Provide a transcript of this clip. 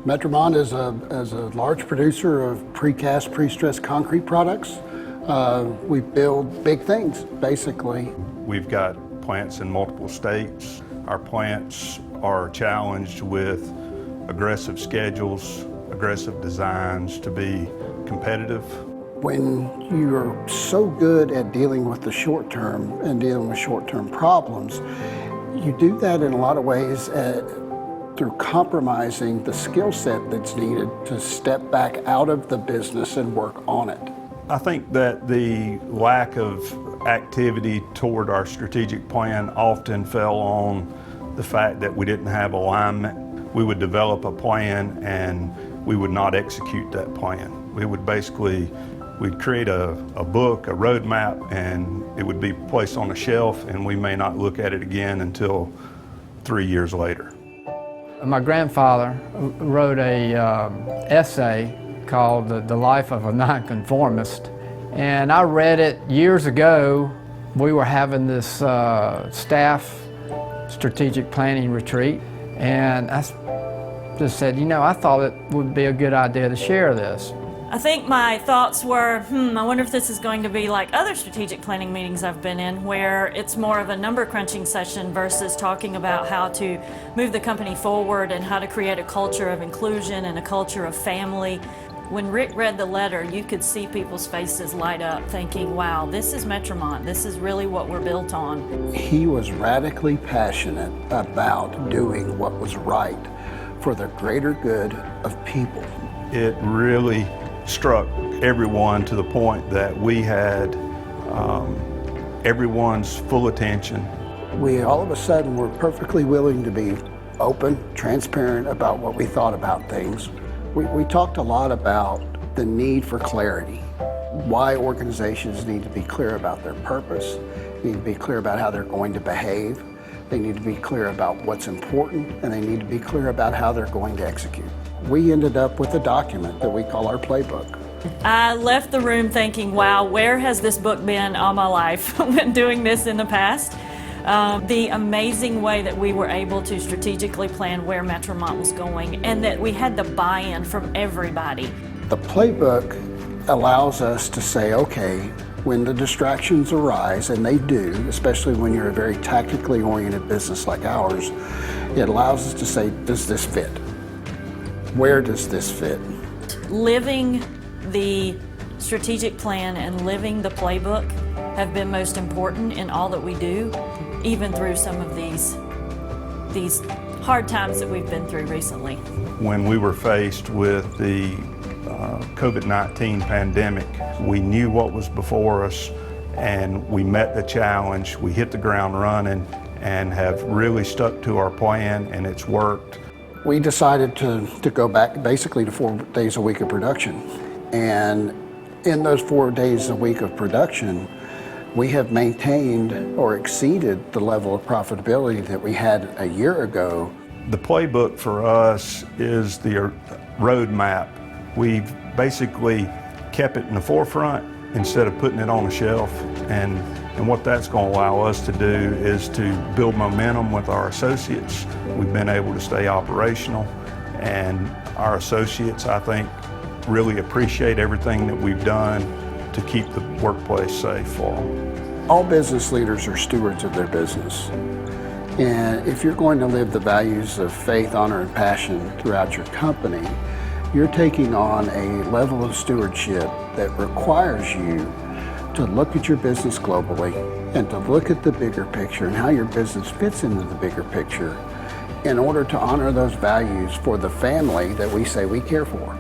Metromont is a large producer of precast, pre-stressed concrete products. We build big things, basically. We've got plants in multiple states. Our plants are challenged with aggressive schedules, aggressive designs to be competitive. When you're so good at dealing with the short term and dealing with short-term problems, you do that in a lot of ways through compromising the skill set that's needed to step back out of the business and work on it. I think that the lack of activity toward our strategic plan often fell on the fact that we didn't have alignment. We would develop a plan and we would not execute that plan. We'd create a book, a roadmap, and it would be placed on a shelf, and we may not look at it again until 3 years later. My grandfather wrote a essay called The Life of a Nonconformist, and I read it years ago. We were having this staff strategic planning retreat, and I just said, I thought it would be a good idea to share this. I think my thoughts were, I wonder if this is going to be like other strategic planning meetings I've been in, where it's more of a number crunching session versus talking about how to move the company forward and how to create a culture of inclusion and a culture of family. When Rick read the letter, you could see people's faces light up thinking, wow, this is Metromont. This is really what we're built on. He was radically passionate about doing what was right for the greater good of people. It really struck everyone to the point that we had everyone's full attention. We all of a sudden were perfectly willing to be open, transparent about what we thought about things. We talked a lot about the need for clarity, why organizations need to be clear about their purpose, need to be clear about how they're going to behave, they need to be clear about what's important, and they need to be clear about how they're going to execute. We ended up with a document that we call our playbook. I left the room thinking, wow, where has this book been all my life? I've been doing this in the past. The amazing way that we were able to strategically plan where Metromont was going and that we had the buy-in from everybody. The playbook allows us to say, okay, when the distractions arise, and they do, especially when you're a very tactically oriented business like ours, it allows us to say, does this fit? Where does this fit? Living the strategic plan and living the playbook have been most important in all that we do, even through some of these hard times that we've been through recently. When we were faced with the COVID-19 pandemic, we knew what was before us and we met the challenge. We hit the ground running and have really stuck to our plan, and it's worked. We decided to go back basically to 4 days a week of production. And in those 4 days a week of production, we have maintained or exceeded the level of profitability that we had a year ago. The playbook for us is the roadmap. We've basically kept it in the forefront instead of putting it on a shelf. And what that's going to allow us to do is to build momentum with our associates. We've been able to stay operational, and our associates, I think, really appreciate everything that we've done to keep the workplace safe for them. All business leaders are stewards of their business. And if you're going to live the values of faith, honor, and passion throughout your company, you're taking on a level of stewardship that requires you to look at your business globally and to look at the bigger picture and how your business fits into the bigger picture in order to honor those values for the family that we say we care for.